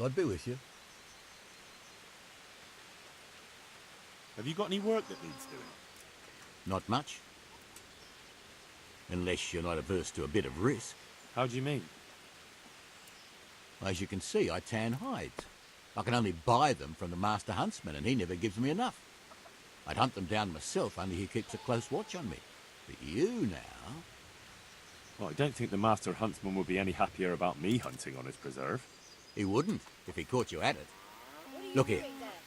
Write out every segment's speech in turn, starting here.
God be with you. Have you got any work that needs doing? Not much. Unless you're not averse to a bit of risk. How do you mean? As you can see, I tan hides. I can only buy them from the master huntsman, and he never gives me enough. I'd hunt them down myself, only he keeps a close watch on me. But you now... Well, I don't think the master huntsman would be any happier about me hunting on his preserve. He wouldn't, if he caught you at it. Look here,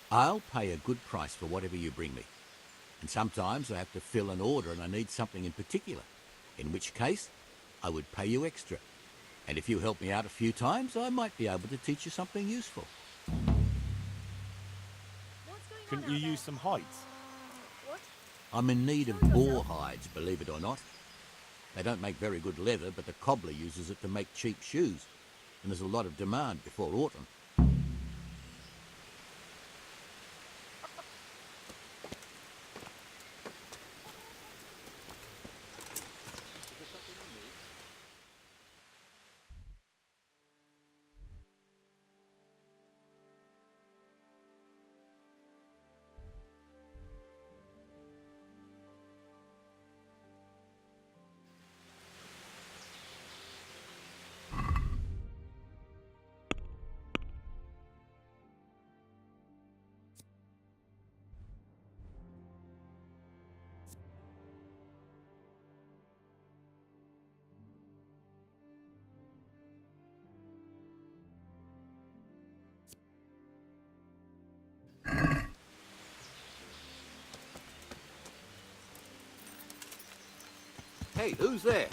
I'll pay a good price for whatever you bring me. And sometimes I have to fill an order and I need something in particular. In which case, I would pay you extra. And if you help me out a few times, I might be able to teach you something useful. Couldn't you use some hides? What? I'm in need of boar hides, believe it or not. They don't make very good leather, but the cobbler uses it to make cheap shoes. And there's a lot of demand before autumn. Hey, who's there?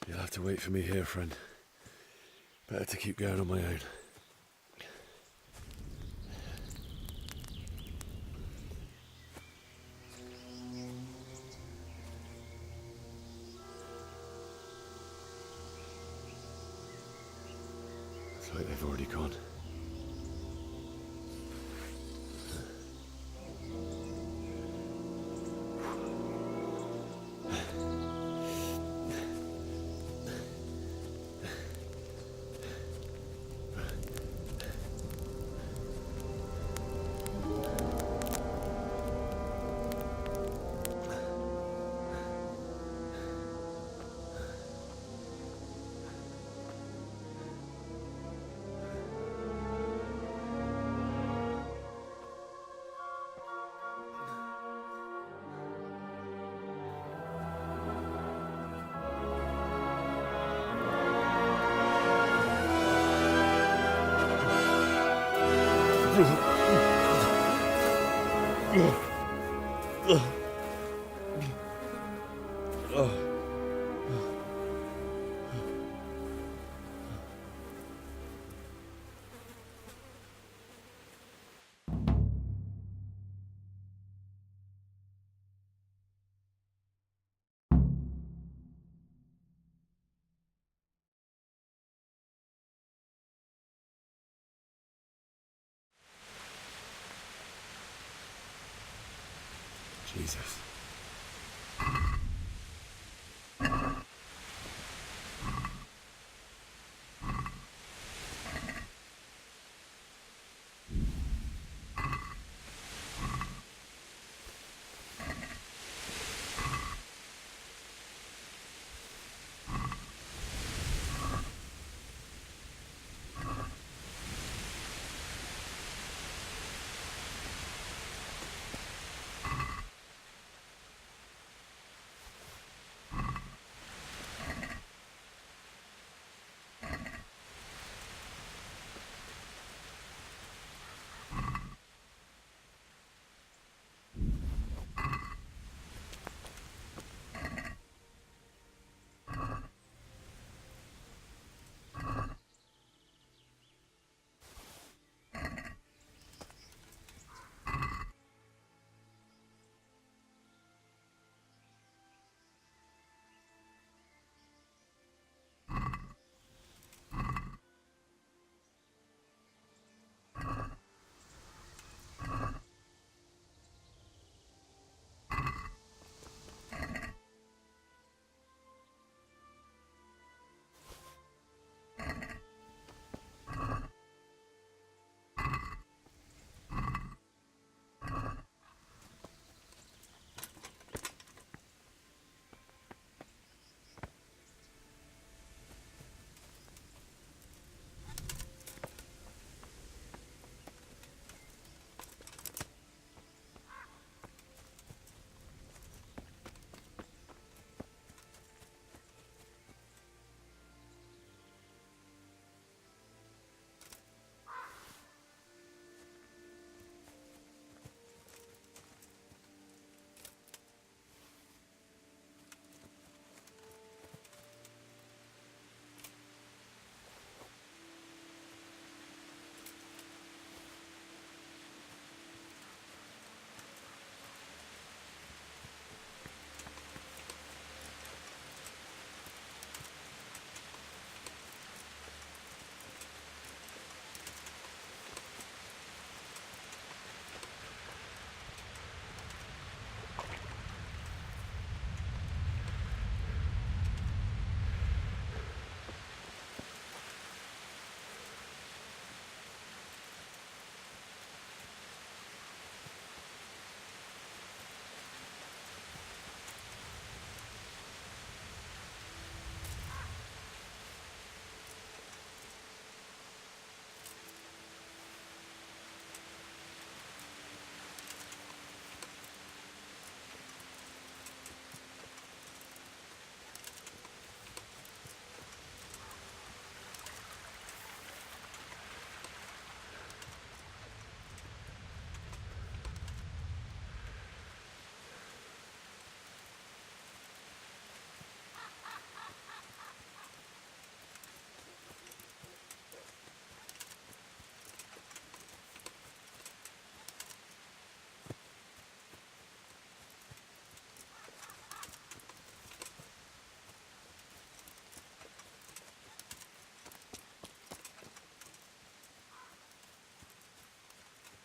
You'll have to wait for me here, friend. Better to keep going on my own. It's like they've already gone. Jesus.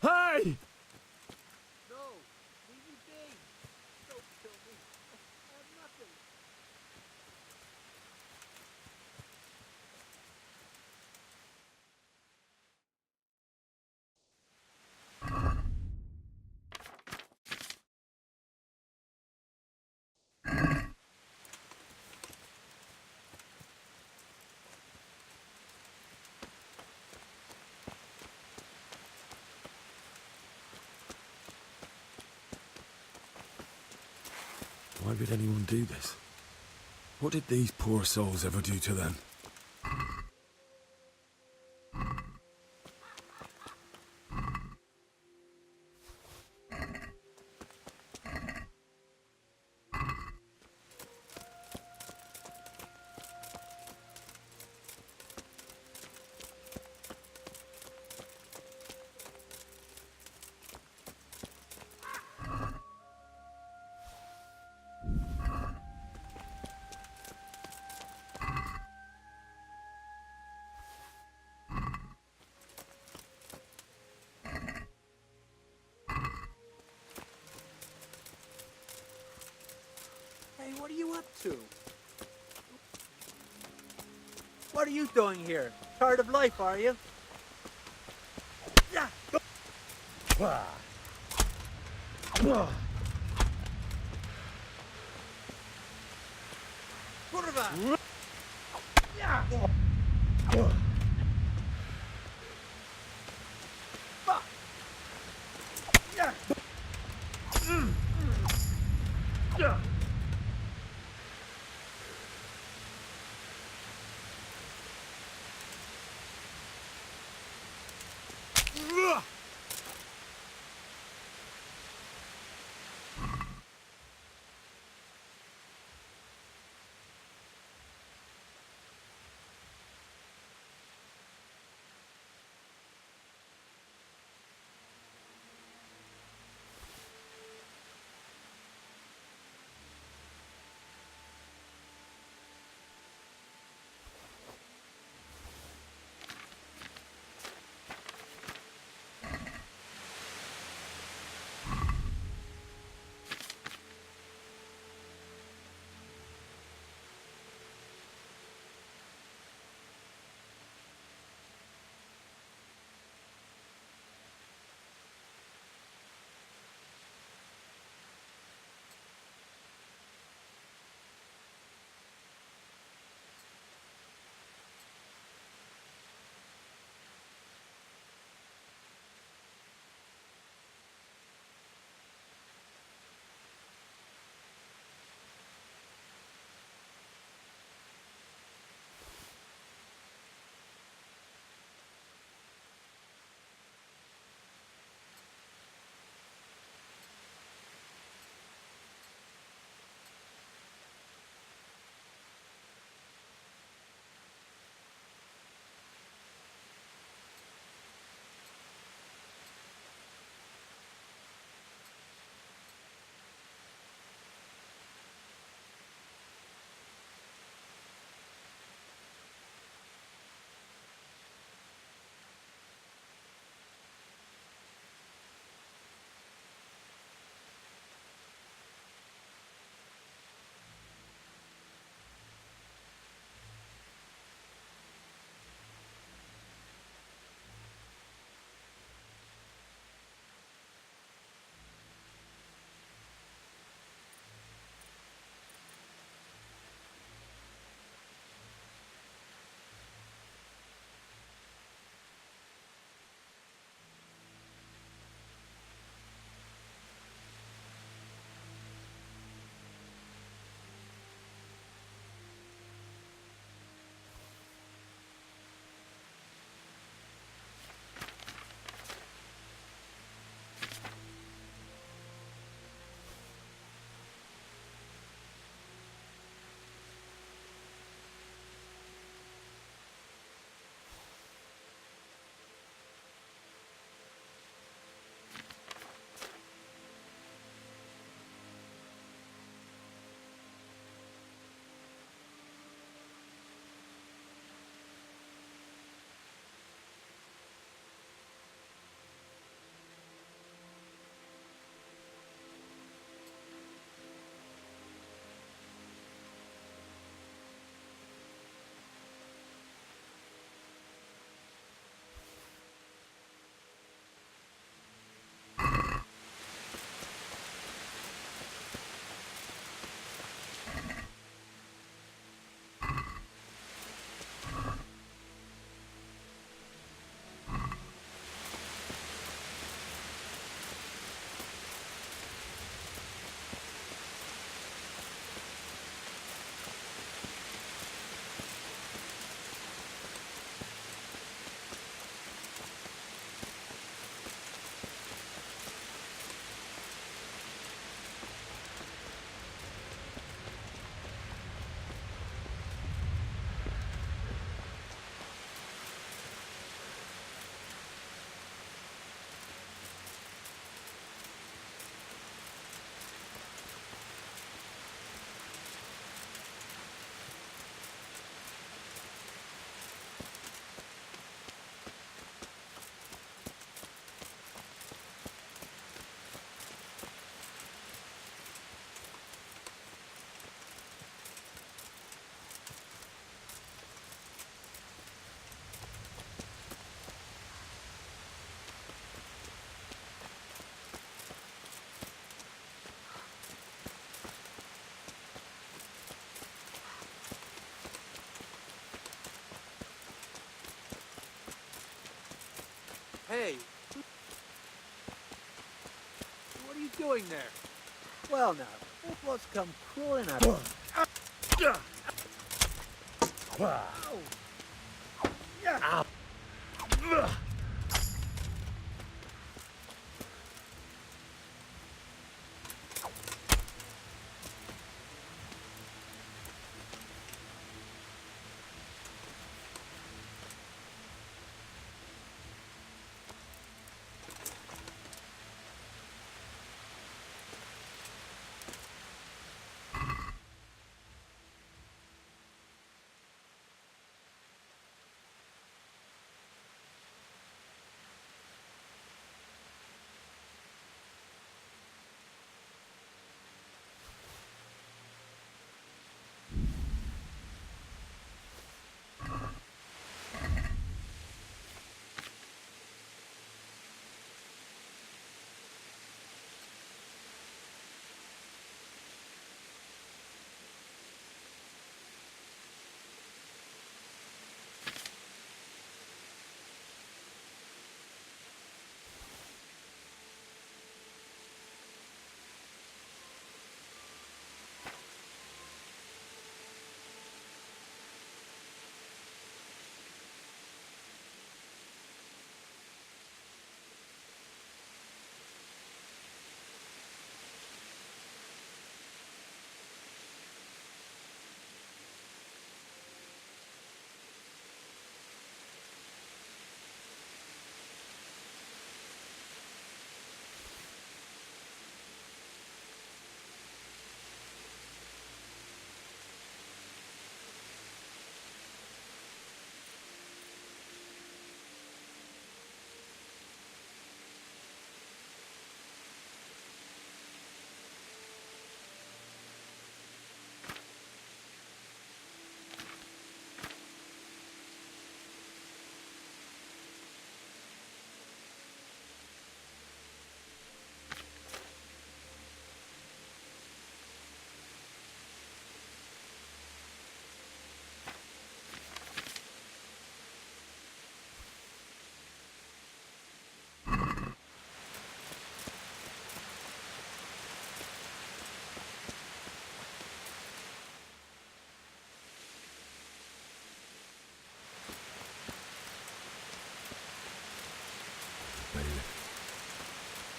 Hey! No, leave me be. Don't kill me. I have nothing. Why would anyone do this? What did these poor souls ever do to them? Hey, what are you up to? What are you doing here? Tired of life, are you? Yeah. Kurwa! Yeah. Fuck! Yeah. Yeah. Hey, what are you doing there? Well now, look what's come crawling at us.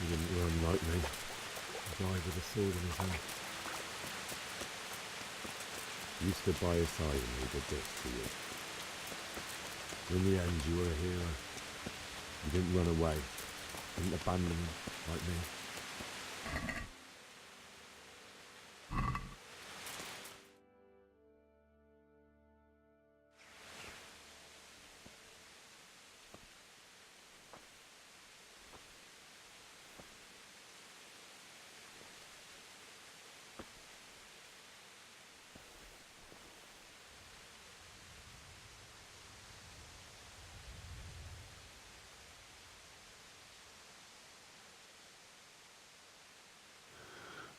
He didn't run like me. He died with a sword in his hand. You stood by his side and he did this to you. In the end, you were a hero. You didn't run away. You didn't abandon him like me.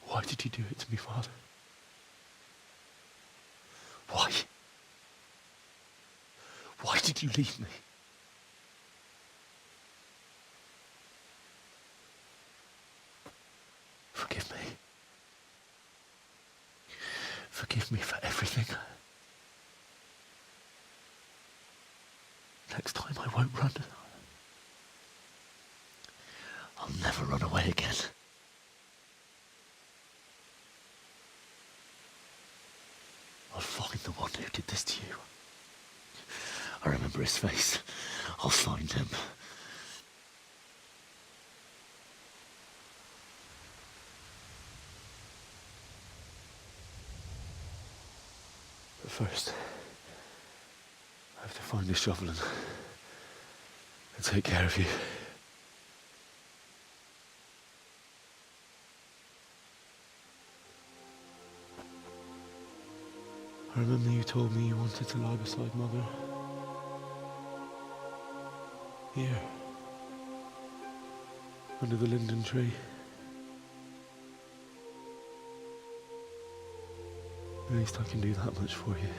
Why did you do it to me, Father? Why? Why did you leave me? Forgive me. Forgive me for everything. Next time I won't run. I'll never run away again. I'll find the one who did this to you. I remember his face. I'll find him. But first, I have to find a shovel and take care of you. I remember you told me you wanted to lie beside Mother. Here. Under the linden tree. At least I can do that much for you.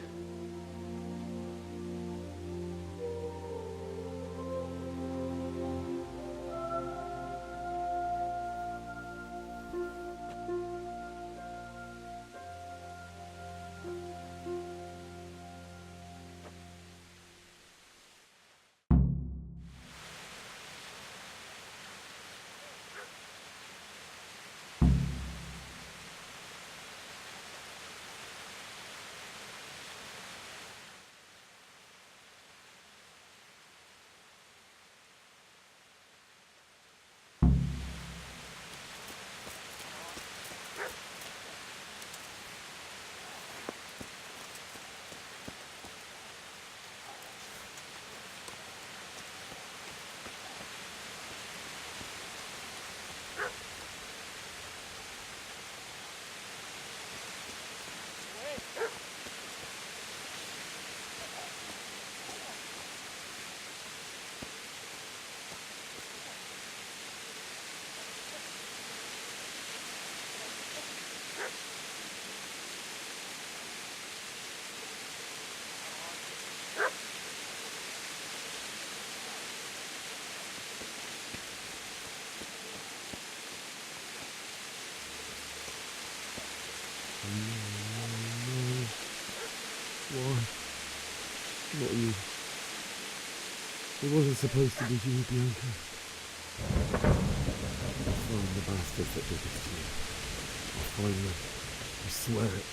Why? Not you. It wasn't supposed to be you, Bianca. I'll find the bastards that did this to you. I'll find them. I swear it.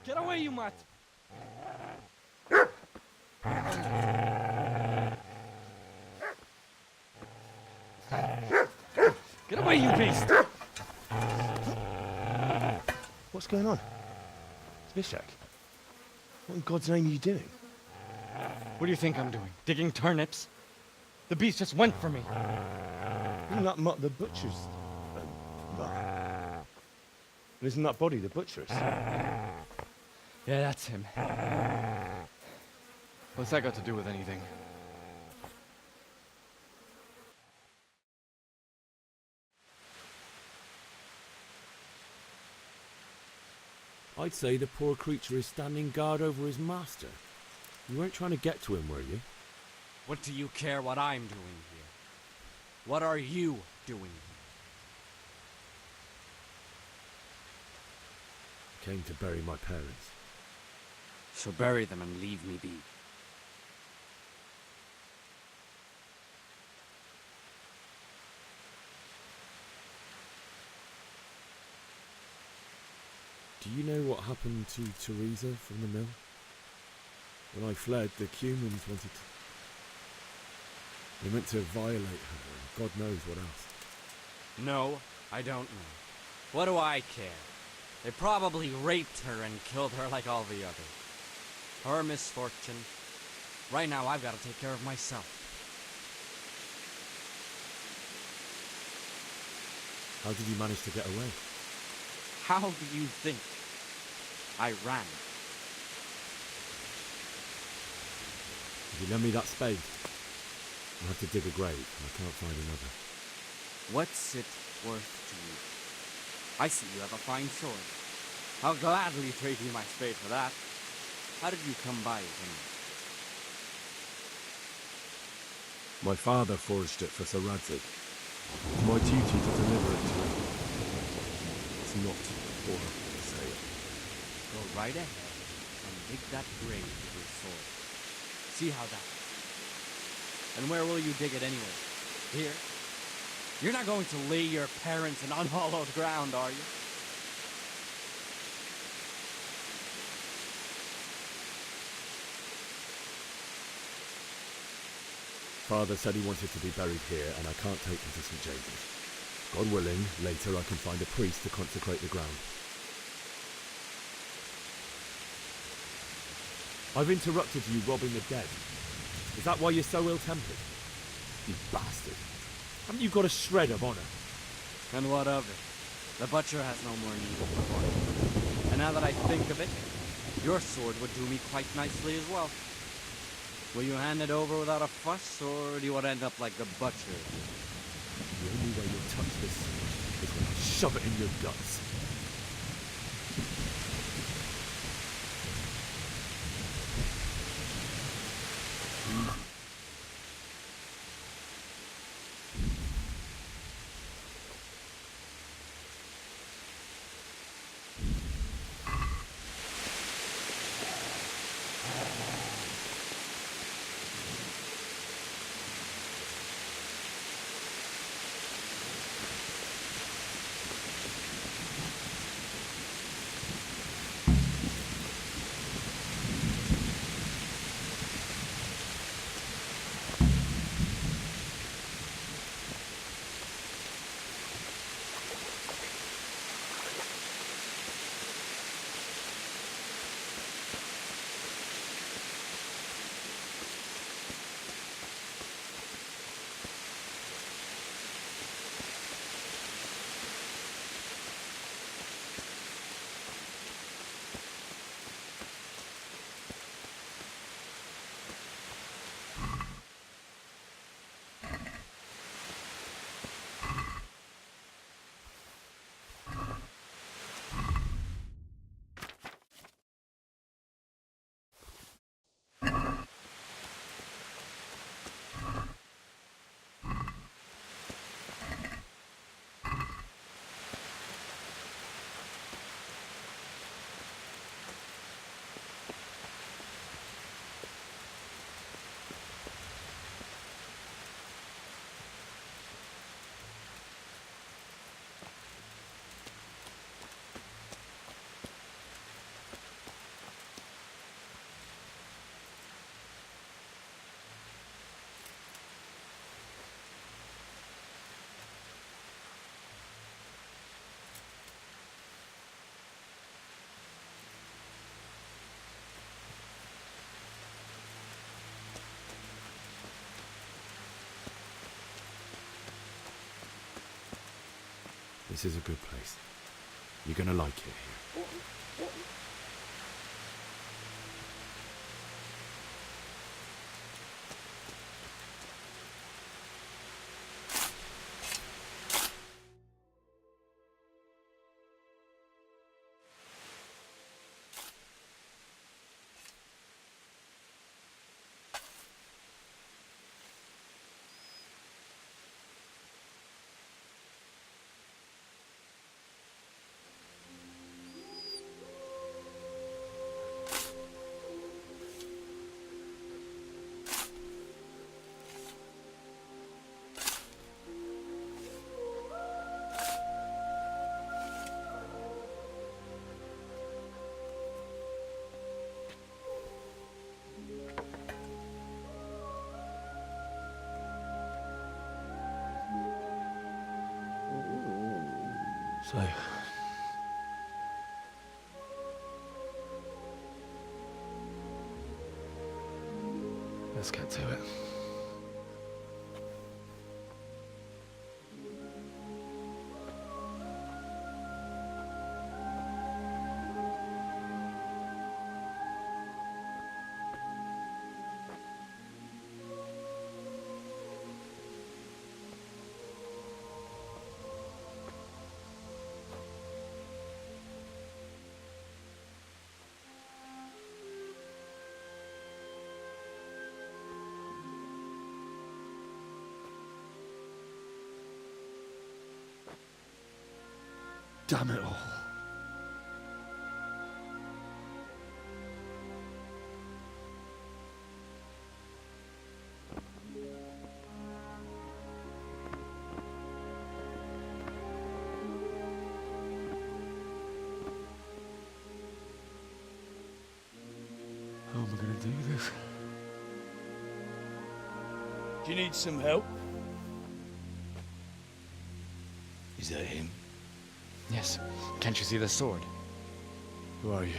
Get away, you mutt! Get away, you beast! What's going on? It's Vishak. What in God's name are you doing? What do you think I'm doing? Digging turnips? The beast just went for me. Isn't that mutt the butcher's? And isn't that body the butcher's? Yeah, that's him. What's that got to do with anything? I'd say the poor creature is standing guard over his master. You weren't trying to get to him, were you? What do you care what I'm doing here? What are you doing here? Came to bury my parents. So bury them and leave me be. Do you know what happened to Teresa from the mill? When I fled, the humans wanted to... They meant to violate her, and God knows what else. No, I don't know. What do I care? They probably raped her and killed her like all the others. Her misfortune. Right now, I've got to take care of myself. How did you manage to get away? How do you think? I ran. If you lend me that spade, I'll have to dig a grave, and I can't find another. What's it worth to you? I see you have a fine sword. I'll gladly trade you my spade for that. How did you come by it anyway? My father forged it for Sir Radzig. It's my duty to deliver it to him. It's not for sale. Go right ahead and dig that grave with your sword. See how that is. And where will you dig it anyway? Here? You're not going to lay your parents in unhallowed ground, are you? Father said he wanted to be buried here, and I can't take him to St. James's. God willing, later I can find a priest to consecrate the ground. I've interrupted you robbing the dead. Is that why you're so ill-tempered? You bastard. Haven't you got a shred of honor? And what of it? The butcher has no more need of the body. And now that I think of it, your sword would do me quite nicely as well. Will you hand it over without a fuss, or do you want to end up like the butcher? The only way you'll touch this is when I shove it in your guts. This is a good place. You're gonna like it here. So, let's get to it. Damn it all. How am I going to do this? Do you need some help? Is that him? Yes. Can't you see the sword? Who are you?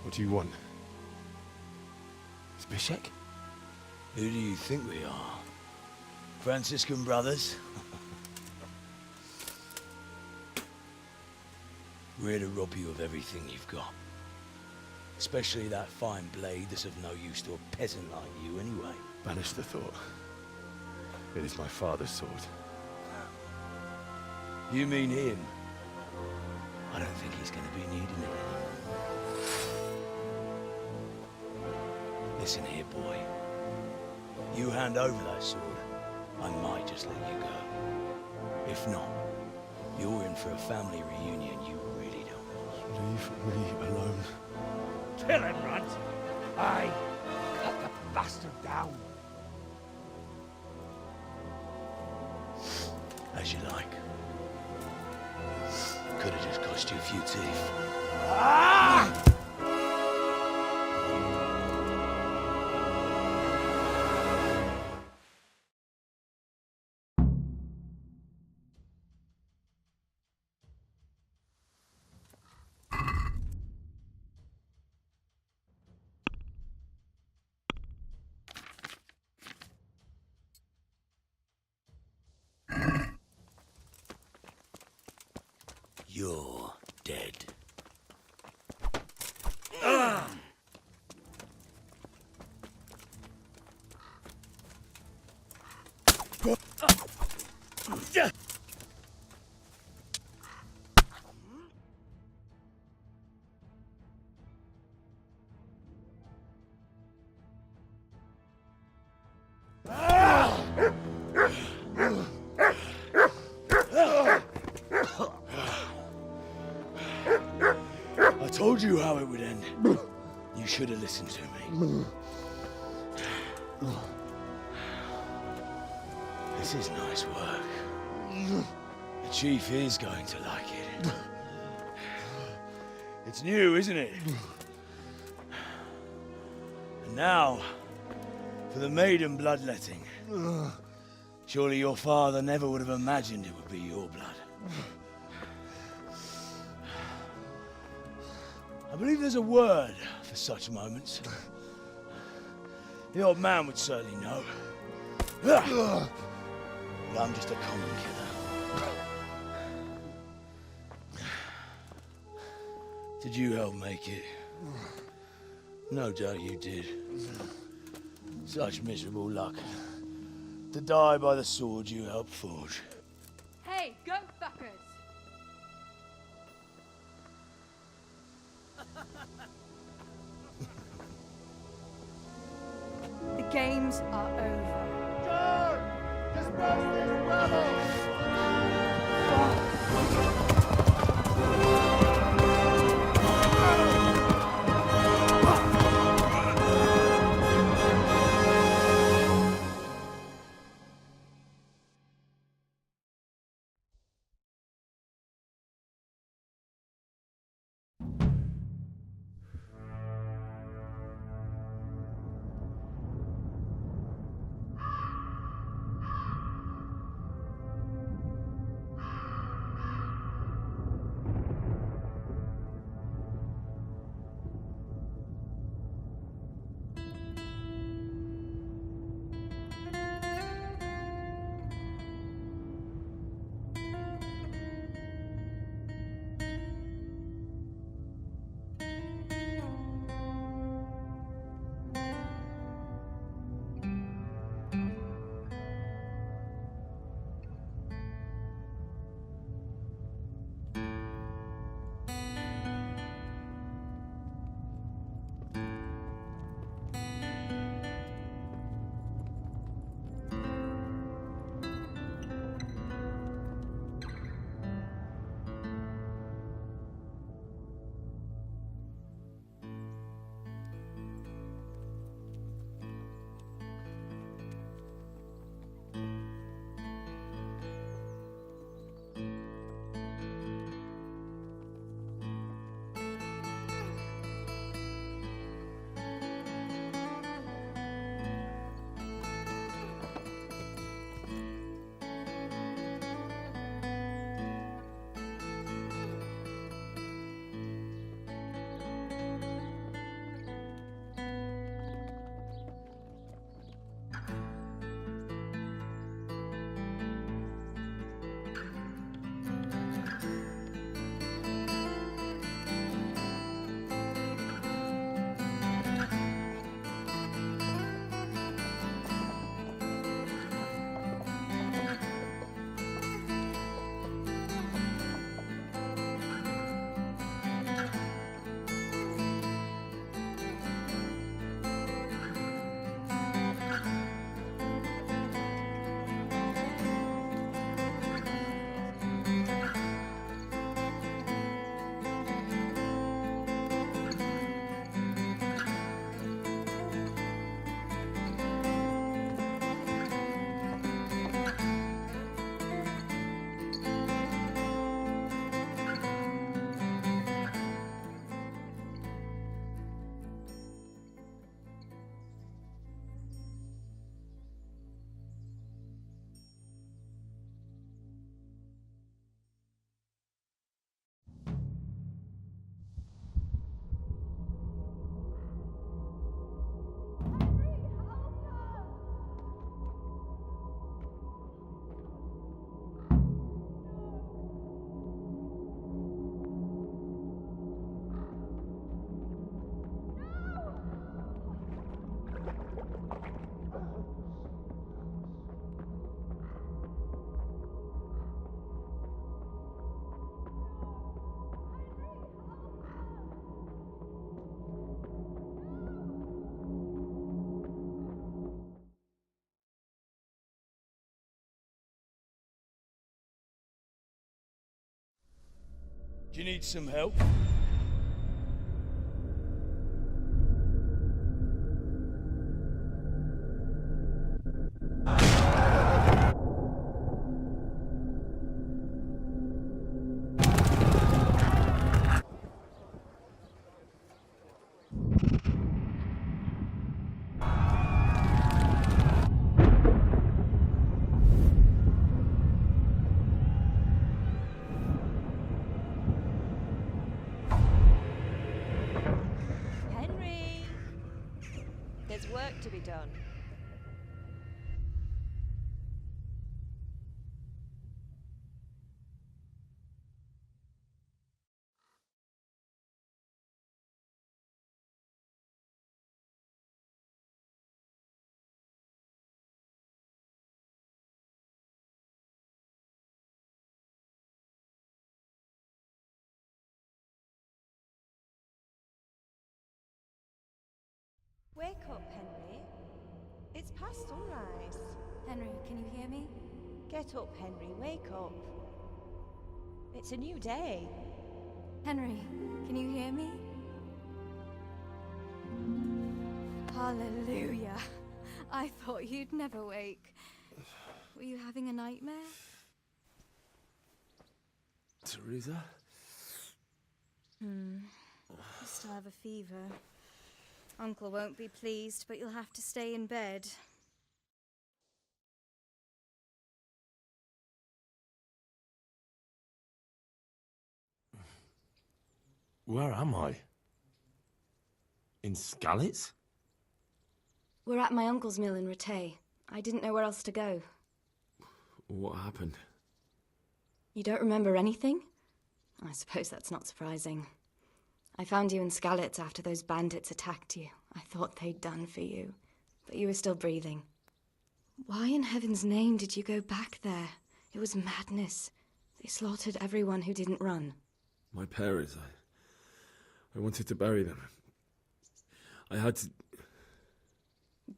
What do you want? Is Bishek? Who do you think we are? Franciscan brothers? We're here to rob you of everything you've got. Especially that fine blade that's of no use to a peasant like you anyway. Banish the thought. It is my father's sword. You mean him? I don't think he's going to be needing it anymore. Listen here, boy. You hand over that sword, I might just let you go. If not, you're in for a family reunion you really don't want. Leave me alone. Kill him, Runt! Aye, cut the bastard down. As you like. Could have just cost you a few teeth. Ah! You're dead. I told you how it would end. You should have listened to me. This is nice work. The chief is going to like it. It's new, isn't it? And now, for the maiden bloodletting. Surely your father never would have imagined it would be your blood. I believe there's a word for such moments. The old man would certainly know. But I'm just a common killer. Did you help make it? No doubt you did. Such miserable luck. To die by the sword you helped forge. Hey, go fuckers! The games are over. Do you need some help? Henry! There's work to be done. Wake up, Henry. It's past sunrise. Henry, can you hear me? Get up, Henry. Wake up. It's a new day. Henry, can you hear me? Hallelujah. I thought you'd never wake. Were you having a nightmare? Teresa? You still have a fever. Uncle won't be pleased, but you'll have to stay in bed. Where am I? In Skalitz? We're at my uncle's mill in Rattay. I didn't know where else to go. What happened? You don't remember anything? I suppose that's not surprising. I found you in Skalitz after those bandits attacked you. I thought they'd done for you, but you were still breathing. Why in heaven's name did you go back there? It was madness. They slaughtered everyone who didn't run. My parents, I wanted to bury them. I had to...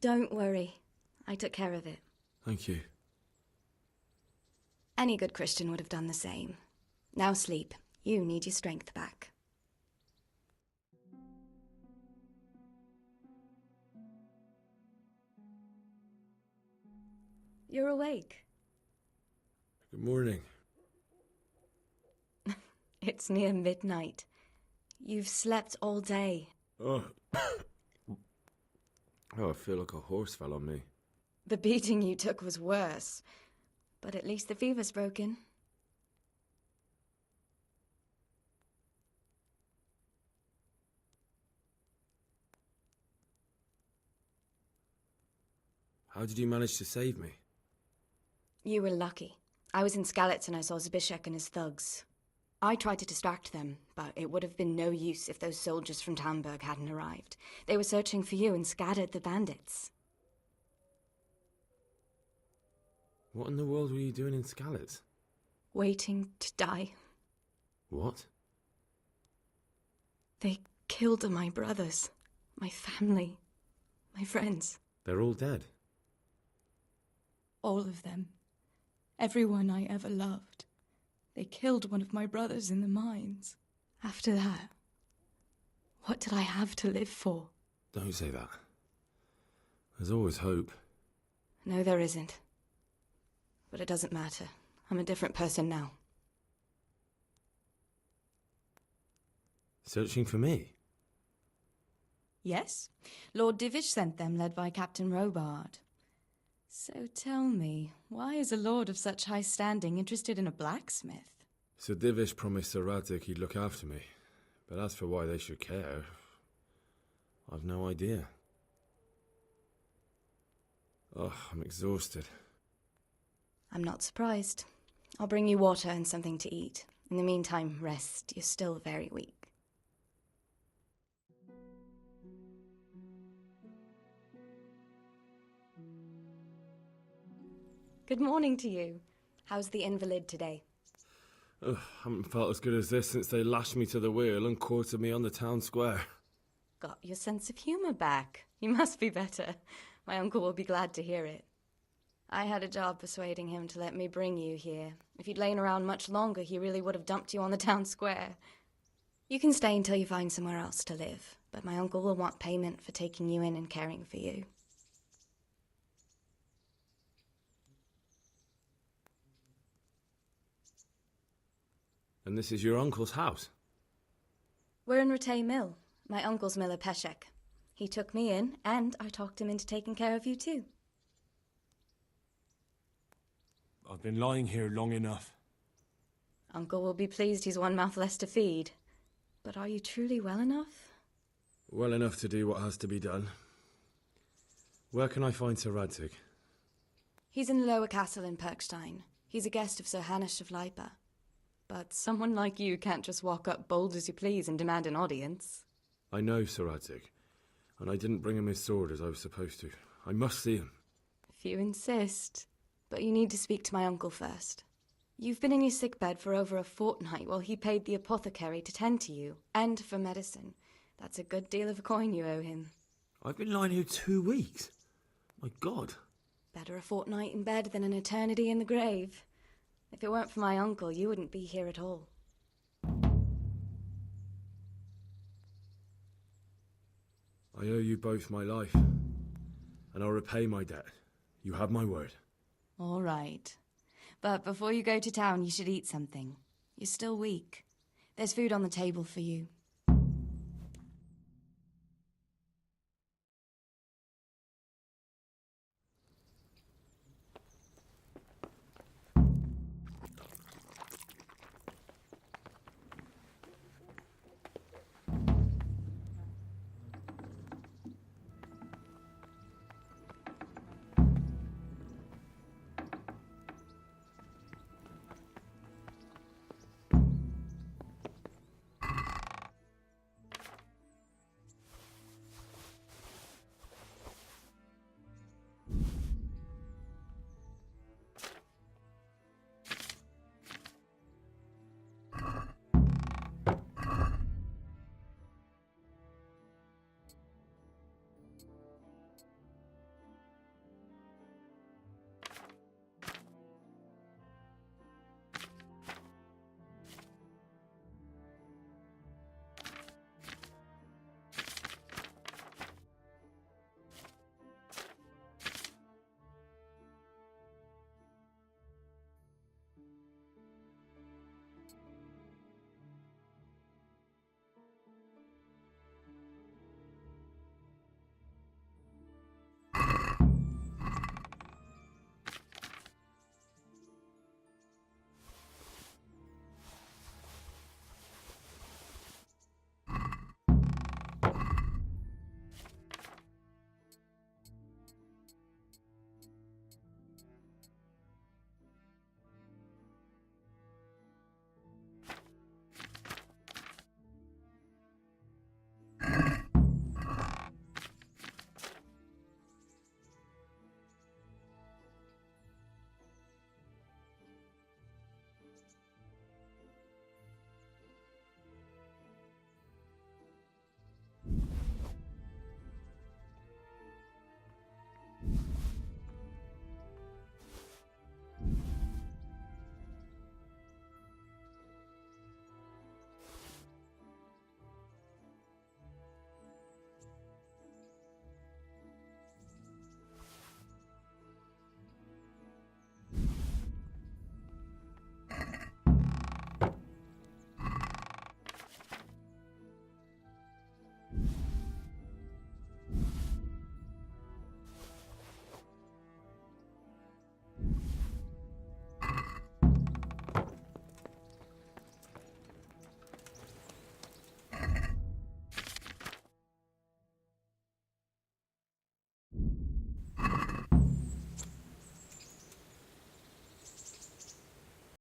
Don't worry. I took care of it. Thank you. Any good Christian would have done the same. Now sleep. You need your strength back. You're awake. Good morning. It's near midnight. You've slept all day. Oh. Oh, I feel like a horse fell on me. The beating you took was worse. But at least the fever's broken. How did you manage to save me? You were lucky. I was in Skalitz and I saw Zbyszek and his thugs. I tried to distract them, but it would have been no use if those soldiers from Tamburg hadn't arrived. They were searching for you and scattered the bandits. What in the world were you doing in Skalitz? Waiting to die. What? They killed my brothers, my family, my friends. They're all dead. All of them. Everyone I ever loved. They killed one of my brothers in the mines. After that, what did I have to live for? Don't say that. There's always hope. No, there isn't. But it doesn't matter. I'm a different person now. Searching for me? Yes. Lord Divish sent them, led by Captain Robard. So tell me, why is a lord of such high standing interested in a blacksmith? Sir Divish promised Sir Radzig he'd look after me. But as for why they should care, I've no idea. Oh, I'm exhausted. I'm not surprised. I'll bring you water and something to eat. In the meantime, rest. You're still very weak. Good morning to you. How's the invalid today? Ugh, haven't felt as good as this since they lashed me to the wheel and quartered me on the town square. Got your sense of humour back. You must be better. My uncle will be glad to hear it. I had a job persuading him to let me bring you here. If you'd lain around much longer, he really would have dumped you on the town square. You can stay until you find somewhere else to live, but my uncle will want payment for taking you in and caring for you. And this is your uncle's house? We're in Rattay Mill, my uncle's miller Peshek. He took me in, and I talked him into taking care of you too. I've been lying here long enough. Uncle will be pleased he's one mouth less to feed. But are you truly well enough? Well enough to do what has to be done. Where can I find Sir Radzig? He's in the lower castle in Perkstein. He's a guest of Sir Hanush of Leipa. But someone like you can't just walk up bold as you please and demand an audience. I know Sir Radzig, and I didn't bring him his sword as I was supposed to. I must see him. If you insist. But you need to speak to my uncle first. You've been in your sickbed for over a fortnight while he paid the apothecary to tend to you, and for medicine. That's a good deal of coin you owe him. I've been lying here 2 weeks. My God. Better a fortnight in bed than an eternity in the grave. If it weren't for my uncle, you wouldn't be here at all. I owe you both my life, and I'll repay my debt. You have my word. All right. But before you go to town, you should eat something. You're still weak. There's food on the table for you.